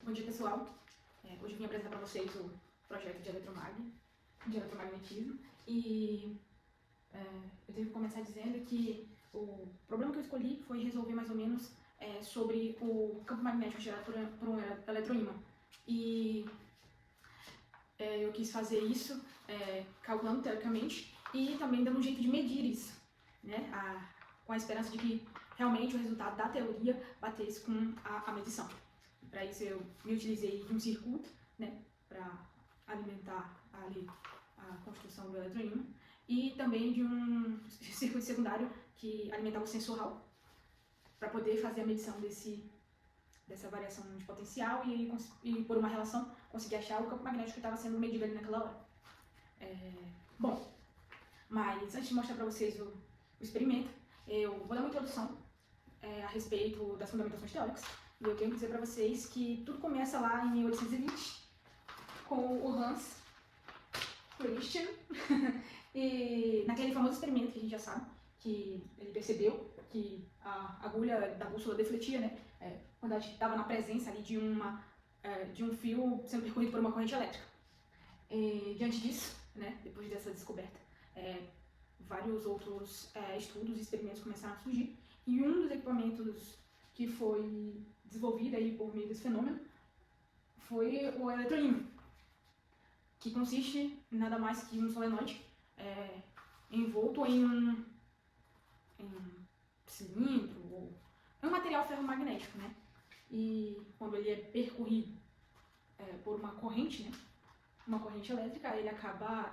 Bom dia, pessoal. Hoje eu vim apresentar para vocês o projeto de eletromagnetismo. E eu tenho que começar dizendo que o problema que eu escolhi foi resolver mais ou menos sobre o campo magnético gerado por um eletroímã. E eu quis fazer isso calculando teoricamente e também dando um jeito de medir isso, né? Com a esperança de que realmente o resultado da teoria batesse com a medição. Para isso eu me utilizei de um circuito, né, para alimentar ali a construção do eletroímã, e também de um circuito secundário que alimentava o sensor Hall, para poder fazer a medição dessa variação de potencial e por uma relação conseguir achar o campo magnético que estava sendo medido ali naquela hora. Bom, mas antes de mostrar para vocês o experimento, eu vou dar uma introdução a respeito das fundamentações teóricas. E eu tenho que dizer para vocês que tudo começa lá em 1820 com o Hans Christian e naquele famoso experimento que a gente já sabe, que ele percebeu que a agulha da bússola defletia, né, quando a gente estava na presença ali de um fio sendo percorrido por uma corrente elétrica. Diante disso, né, depois dessa descoberta, vários outros estudos e experimentos começaram a surgir, e um dos equipamentos que foi desenvolvido aí por meio desse fenômeno foi o eletroímã, que consiste em nada mais que um solenoide envolto em um cilindro ou um material ferromagnético, né? E quando ele é percorrido por uma corrente, né, uma corrente elétrica, ele acaba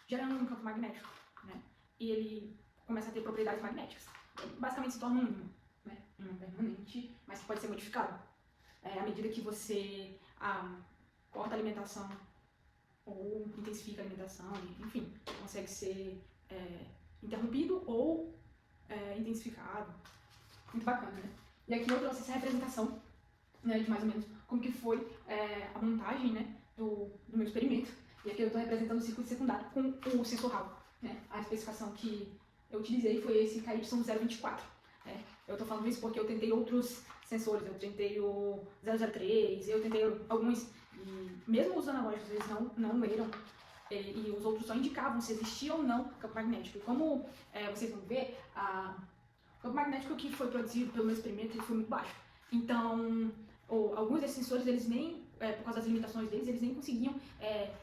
gerando um campo magnético, né? E ele começa a ter propriedades magnéticas. Basicamente se torna um ímã, né? Um ímã permanente, mas que pode ser modificado à medida que você corta a alimentação ou intensifica a alimentação, enfim, consegue ser interrompido ou intensificado. Muito bacana, né? E aqui eu trouxe essa representação, né, de mais ou menos como que foi a montagem, né, do meu experimento. E aqui eu estou representando o circuito secundário com o sensor Hall, né? A especificação que eu utilizei foi esse KY024. Eu estou falando isso porque eu tentei outros sensores, eu tentei o 003, eu tentei alguns, e mesmo os analógicos eles não leram, e os outros só indicavam se existia ou não campo magnético. E como vocês vão ver, o campo magnético que foi produzido pelo meu experimento ele foi muito baixo. Então, alguns desses sensores, eles nem, por causa das limitações deles, eles nem conseguiam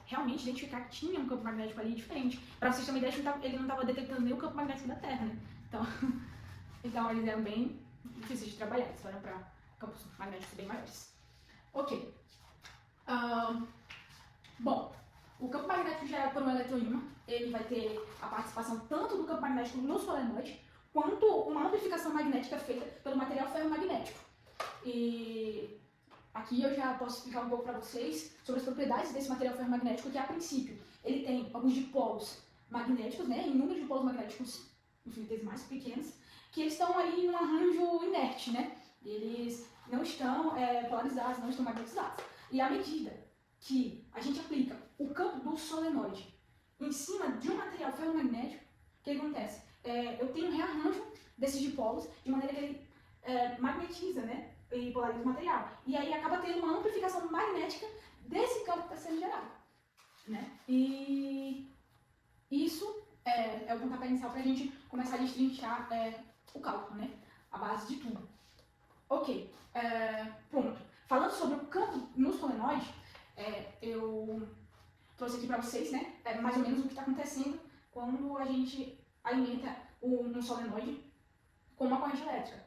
realmente identificar que tinha um campo magnético ali diferente. Para vocês terem uma ideia, ele não estava detectando nem o campo magnético da Terra, né? Então eles eram bem difíceis de trabalhar, eles foram para campos magnéticos bem maiores. Ok. Bom, o campo magnético gerado por um eletroímã, ele vai ter a participação tanto do campo magnético no solenoide, quanto uma amplificação magnética feita pelo material ferromagnético. E aqui eu já posso explicar um pouco para vocês sobre as propriedades desse material ferromagnético, que a princípio ele tem alguns dipolos magnéticos, né, em número de dipolos magnéticos infinitesimais pequenos, que eles estão ali em um arranjo inerte, né? Eles não estão polarizados, não estão magnetizados. E à medida que a gente aplica o campo do solenoide em cima de um material ferromagnético, o que acontece? Eu tenho um rearranjo desses dipolos de maneira que ele magnetiza, né? E polariza o material. E aí acaba tendo uma amplificação magnética desse campo que está sendo gerado, né? E isso é o pontapé inicial para a gente começar a destrinchar o cálculo, né? A base de tudo. Ok. Pronto. Falando sobre o campo no solenoide, eu trouxe aqui para vocês, né? Mais ou menos o que está acontecendo quando a gente alimenta um solenoide com uma corrente elétrica.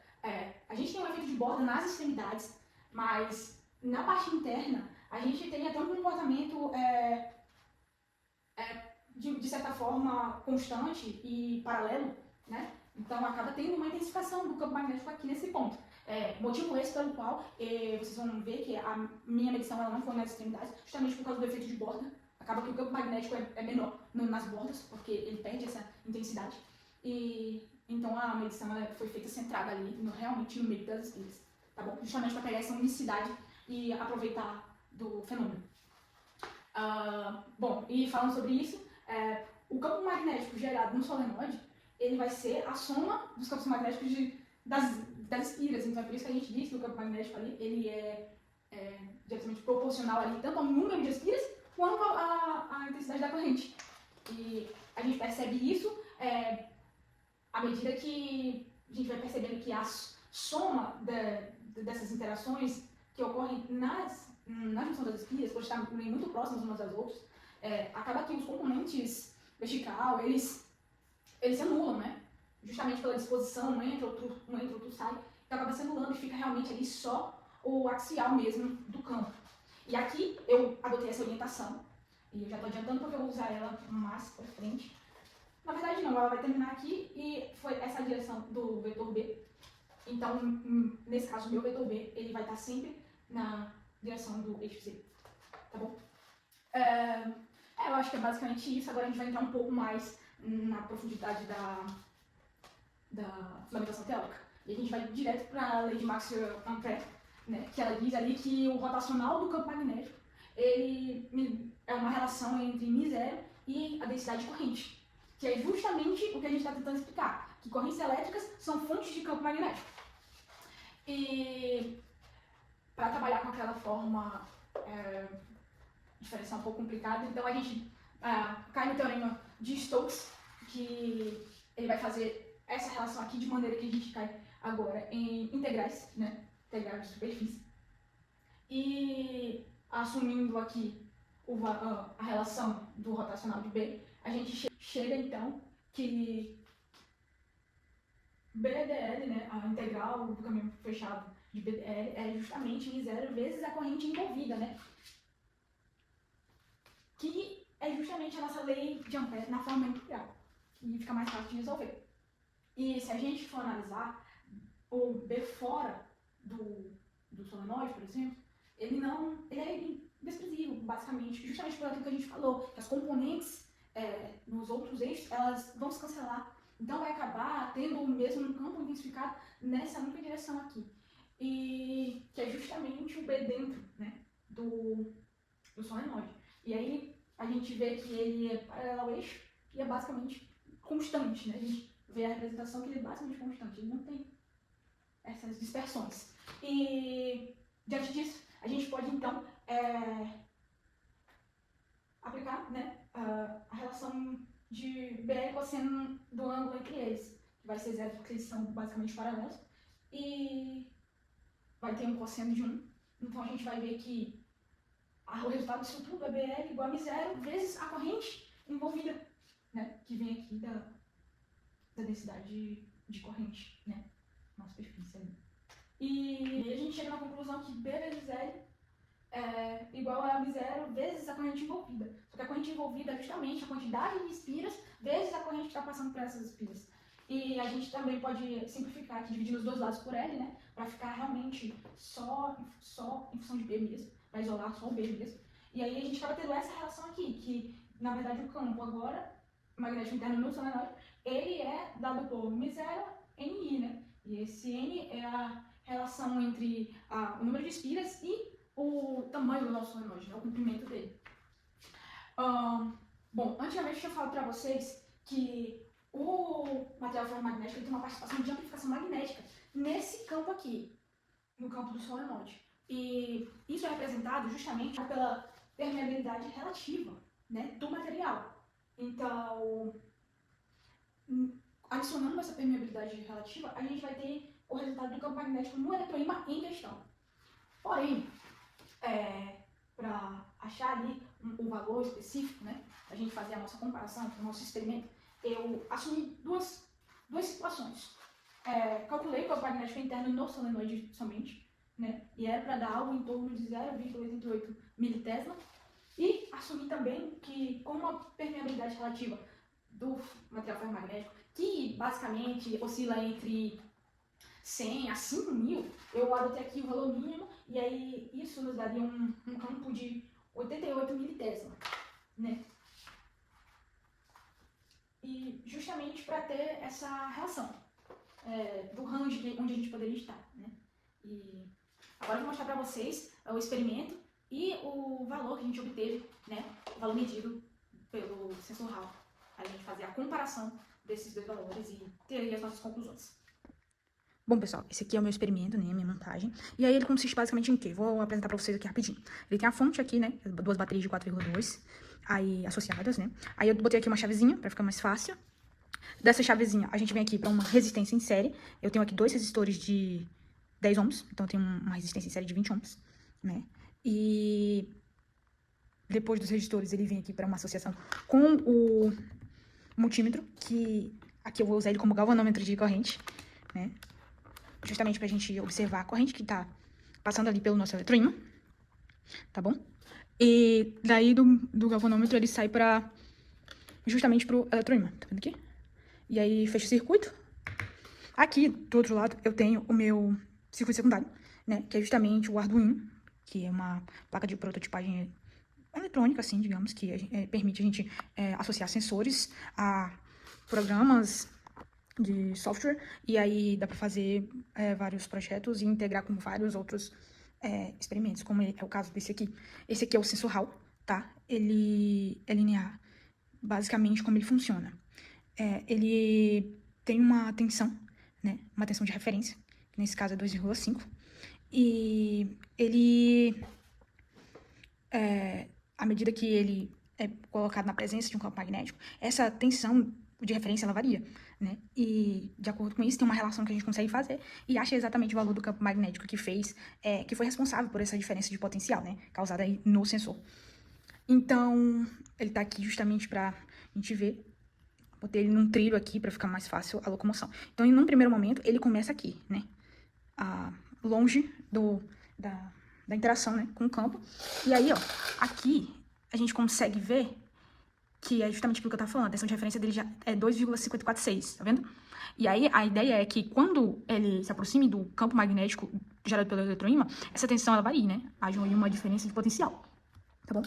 A gente tem um efeito de borda nas extremidades, mas na parte interna a gente tem até um comportamento de certa forma constante e paralelo, né? Então acaba tendo uma intensificação do campo magnético aqui nesse ponto. Motivo esse pelo qual vocês vão ver que a minha medição ela não foi nas extremidades, justamente por causa do efeito de borda. Acaba que o campo magnético é menor nas bordas, porque ele perde essa intensidade. E então a medição foi feita centrada ali, realmente no meio das estrelas, tá bom? Justamente para pegar essa unicidade e aproveitar do fenômeno. Bom, e falando sobre isso, o campo magnético gerado no solenoide, ele vai ser a soma dos campos magnéticos das espiras. Então é por isso que a gente diz que o campo magnético ali, ele é proporcional ali, tanto ao número de espiras, quanto à intensidade da corrente. E a gente percebe isso à medida que a gente vai percebendo que a soma dessas interações que ocorrem na junção das espiras, por estarem muito próximas umas das outras, acaba que os componentes vertical, eles se anulam, né? Justamente pela disposição, um entra, outro sai, então acaba se anulando e fica realmente ali só o axial mesmo do campo. E aqui eu adotei essa orientação, e eu já estou adiantando porque eu vou usar ela mais para frente. Na verdade não, ela vai terminar aqui e foi essa a direção do vetor B. Então, nesse caso, o meu vetor B, ele vai estar sempre na direção do eixo Z, tá bom? Eu acho que é basicamente isso. Agora a gente vai entrar um pouco mais na profundidade da fundamentação teórica. E a gente vai direto para a lei de Maxwell-Ampère, né, que ela diz ali que o rotacional do campo magnético ele é uma relação entre μ0 e a densidade de corrente, que é justamente o que a gente está tentando explicar, que correntes elétricas são fontes de campo magnético. E para trabalhar com aquela forma diferencial um pouco complicada, então a gente cai no teorema de Stokes, que ele vai fazer essa relação aqui de maneira que a gente cai agora em integrais, né? Integrais de superfície. E assumindo aqui a relação do rotacional de B, a gente chega então que BDL, né, a integral do caminho fechado de BDL é justamente μ0 vezes a corrente envolvida, né? Que é justamente a nossa lei de Ampère na forma integral, e fica mais fácil de resolver. E se a gente for analisar o B fora do solenoide, por exemplo, ele é desprezível, basicamente, justamente por aquilo que a gente falou, que as componentes nos outros eixos, elas vão se cancelar, então vai acabar tendo o mesmo campo intensificado nessa única direção aqui, e que é justamente o B dentro, né, do solenoide. E aí a gente vê que ele é paralelo ao eixo e é basicamente constante, né? A gente vê a representação que ele é basicamente constante, ele não tem essas dispersões. E diante disso, a gente pode então aplicar, né, a relação de BL cosseno do ângulo entre eles, que vai ser zero porque eles são basicamente paralelos, e vai ter um cosseno de 1. Então a gente vai ver que o resultado disso tudo é BL igual a μ0 vezes a corrente envolvida, né, que vem aqui da densidade de corrente, né, na superfície ali. E a gente chega na conclusão que B vezes L é igual a μ0 vezes a corrente envolvida. Só que a corrente envolvida é justamente a quantidade de espiras vezes a corrente que está passando por essas espiras. E a gente também pode simplificar aqui, dividindo os dois lados por L, né, para ficar realmente só em função de B mesmo, para isolar só o B mesmo. E aí a gente acaba tendo essa relação aqui, que na verdade o campo agora, magnético interno no solenoide, ele é dado por μ0 NI, né? E esse N é a relação entre o número de espiras e o tamanho do nosso solenoide, né? O comprimento dele. Bom, antigamente eu tinha falado para vocês que o material ferromagnético tem uma participação de amplificação magnética nesse campo aqui, no campo do solenoide. E isso é representado justamente pela permeabilidade relativa, né, do material. Então, adicionando essa permeabilidade relativa, a gente vai ter o resultado do campo magnético no eletroímã em questão. Porém, para achar ali o valor específico, né, a gente fazer a nossa comparação com o nosso experimento, eu assumi duas situações. Calculei o campo magnético interno no solenoide somente, né, e era para dar algo em torno de 0,88 militesla, e assumi também que com uma permeabilidade relativa do material ferromagnético, que basicamente oscila entre 100 a 5.000, eu adotei aqui o valor mínimo, e aí isso nos daria um campo de 88 militesla, né? E justamente para ter essa relação do range onde a gente poderia estar, né? E agora eu vou mostrar para vocês o experimento e o valor que a gente obteve, né? O valor medido pelo sensor Hall. A gente fazer a comparação desses dois valores e ter aí as nossas conclusões. Bom, pessoal, esse aqui é o meu experimento, né, a minha montagem. E aí ele consiste basicamente em quê? Vou apresentar pra vocês aqui rapidinho. Ele tem a fonte aqui, né, duas baterias de 4,2, aí associadas, né. Aí eu botei aqui uma chavezinha pra ficar mais fácil. Dessa chavezinha, a gente vem aqui pra uma resistência em série. Eu tenho aqui dois resistores de 10 ohms, então eu tenho uma resistência em série de 20 ohms, né. E depois dos resistores, ele vem aqui pra uma associação com o multímetro, que aqui eu vou usar ele como galvanômetro de corrente, né, justamente pra gente observar a corrente que tá passando ali pelo nosso eletroímã, tá bom? E daí do galvanômetro ele sai justamente pro eletroímã, tá vendo aqui? E aí fecha o circuito. Aqui, do outro lado, eu tenho o meu circuito secundário, né, que é justamente o Arduino, que é uma placa de prototipagem eletrônica, assim, digamos, que permite a gente associar sensores a programas de software, e aí dá para fazer vários projetos e integrar com vários outros experimentos, como é o caso desse aqui. Esse aqui é o sensor Hall, tá? Ele é linear, basicamente como ele funciona. Ele tem uma tensão, né? Uma tensão de referência, que nesse caso é 2,5, e ele, à medida que ele é colocado na presença de um campo magnético, essa tensão de referência ela varia, né? E de acordo com isso tem uma relação que a gente consegue fazer e acha exatamente o valor do campo magnético que foi responsável por essa diferença de potencial, né? Causada aí no sensor. Então, ele tá aqui justamente pra gente ver. Botei ele num trilho aqui pra ficar mais fácil a locomoção. Então, num primeiro momento, ele começa aqui, né? Longe da interação, né, com o campo. E aí, ó, aqui a gente consegue ver que é justamente aquilo que eu tava falando, a tensão de referência dele já é 2,546, tá vendo? E aí a ideia é que quando ele se aproxime do campo magnético gerado pelo eletroímã, essa tensão ela varia, né? Haja uma diferença de potencial, tá bom?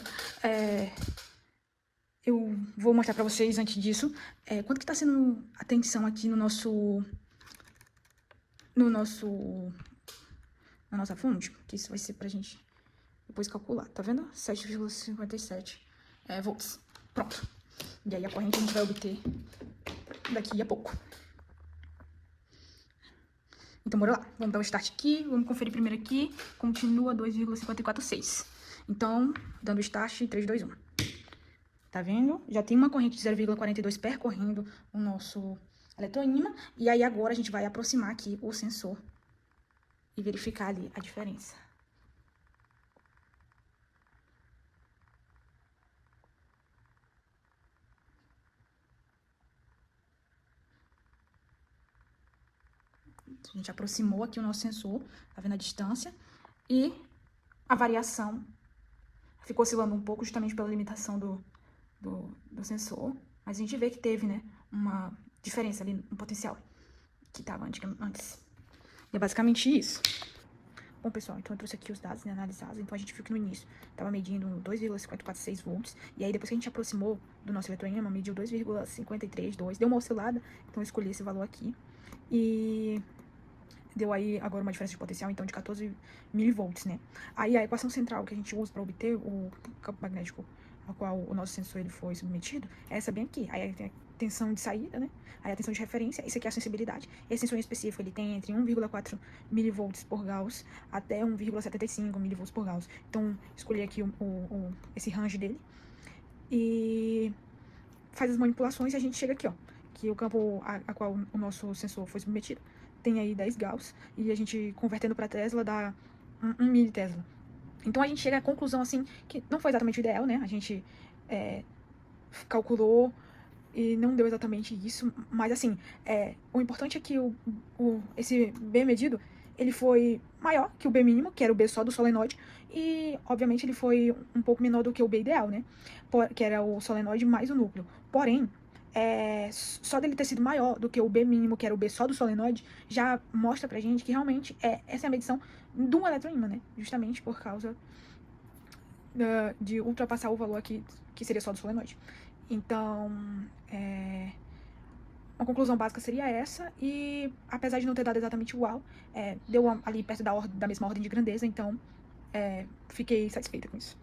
Eu vou mostrar pra vocês, antes disso, quanto que tá sendo a tensão aqui na nossa fonte, que isso vai ser pra gente depois calcular, tá vendo? 7,57 volts. Pronto. E aí a corrente a gente vai obter daqui a pouco. Então, bora lá. Vamos dar o start aqui, vamos conferir primeiro aqui. Continua 2,546. Então, dando start, 3, 2, 1. Tá vendo? Já tem uma corrente de 0,42 percorrendo o nosso eletroímã. E aí agora a gente vai aproximar aqui o sensor e verificar ali a diferença. A gente aproximou aqui o nosso sensor, tá vendo a distância? E a variação ficou oscilando um pouco justamente pela limitação do sensor. Mas a gente vê que teve, né, uma diferença ali no potencial que tava antes. E é basicamente isso. Bom, pessoal, então eu trouxe aqui os dados, né, analisados. Então a gente viu que no início tava medindo 2,546 volts. E aí depois que a gente aproximou do nosso eletroímã, mediu 2,532. Deu uma oscilada, então eu escolhi esse valor aqui. E deu aí agora uma diferença de potencial, então, de 14 milivolts, né? Aí a equação central que a gente usa para obter o campo magnético ao qual o nosso sensor ele foi submetido é essa bem aqui. Aí tem a tensão de saída, né? Aí a tensão de referência, isso aqui é a sensibilidade. Esse sensor em específico, ele tem entre 1,4 milivolts por Gauss até 1,75 milivolts por Gauss. Então, escolhi aqui esse range dele e faz as manipulações e a gente chega aqui, ó, que o campo a qual o nosso sensor foi submetido tem aí 10 Gauss, e a gente convertendo para Tesla dá 1 militesla. Então a gente chega à conclusão, assim, que não foi exatamente o ideal, né? A gente calculou e não deu exatamente isso, mas assim, o importante é que esse B medido, ele foi maior que o B mínimo, que era o B só do solenoide, e obviamente ele foi um pouco menor do que o B ideal, né? Que era o solenoide mais o núcleo. Porém, só dele ter sido maior do que o B mínimo, que era o B só do solenoide, já mostra pra gente que realmente essa é a medição de um eletroímã, né? Justamente por causa de ultrapassar o valor aqui, que seria só do solenoide. Então, uma conclusão básica seria essa, e apesar de não ter dado exatamente igual, deu ali perto da mesma ordem de grandeza, então fiquei satisfeita com isso.